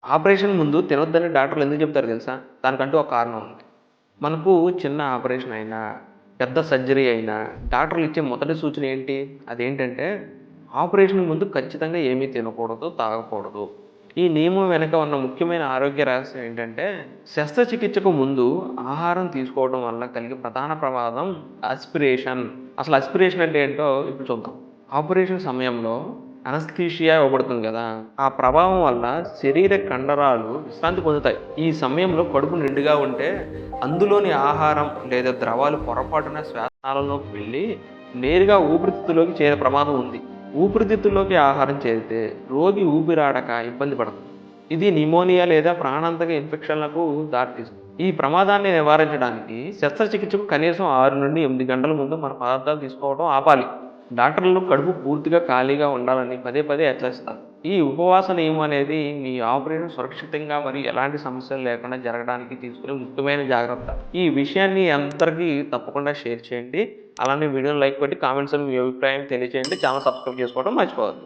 Operation ముందు తినొద్దని డాక్టర్లు ఎందుకు చెప్తారో తెలుసా? దానికంటూ ఒక కారణం ఉంది. మనకు చిన్న ఆపరేషన్ అయినా, పెద్ద సర్జరీ అయినా డాక్టర్లు ఇచ్చే మొదటి సూచన ఏంటి? అదేంటంటే ఆపరేషన్ ముందు ఖచ్చితంగా ఏమీ తినకూడదు, తాగకూడదు. ఈ నియమం వెనక ఉన్న ముఖ్యమైన ఆరోగ్య రహస్యం ఏంటంటే, శస్త్రచికిత్సకు ముందు ఆహారం తీసుకోవడం వల్ల కలిగే ప్రధాన ప్రమాదం అస్పిరేషన్. అసలు అస్పిరేషన్ అంటే ఏంటో ఇప్పుడు చూద్దాం. ఆపరేషన్ సమయంలో అనస్థీషియా ఇవ్వబడుతుంది గదా! ఆ ప్రభావం వల్ల శరీర కండరాలు విశ్రాంతి పొందుతాయి. ఈ సమయంలో కడుపు నిండుగా ఉంటే అందులోని ఆహారం లేదా ద్రవాలు పొరపాటున శ్వాసనాళంలోకి వెళ్ళి నేరుగా ఊపిరితిత్తులోకి చేరే ప్రమాదం ఉంది. ఊపిరితిత్తుల్లోకి ఆహారం చేరితే రోగి ఊపిరాడక ఇబ్బంది పడతాడు. ఇది నిమోనియా లేదా ప్రాణాంతక ఇన్ఫెక్షన్లకు దారితీస్తుంది. ఈ ప్రమాదాన్ని నివారించడానికి శస్త్రచికిత్సకు కనీసం 6 నుండి 8 గంటల ముందు మన పదార్థాలు తీసుకోవడం ఆపాలి. డాక్టర్లు కడుపు పూర్తిగా ఖాళీగా ఉండాలని పదే పదే హెచ్చరిస్తారు. ఈ ఉపవాస నియమం అనేది మీ ఆపరేషన్ సురక్షితంగా మరియు ఎలాంటి సమస్యలు లేకుండా జరగడానికి తీసుకునే ముఖ్యమైన జాగ్రత్త. ఈ విషయాన్ని అందరికీ తప్పకుండా షేర్ చేయండి. అలానే వీడియోని లైక్ కొట్టి కామెంట్స్‌లో మీ అభిప్రాయం తెలియజేయండి. ఛానల్ సబ్స్క్రైబ్ చేసుకోవడం మర్చిపోవద్దు.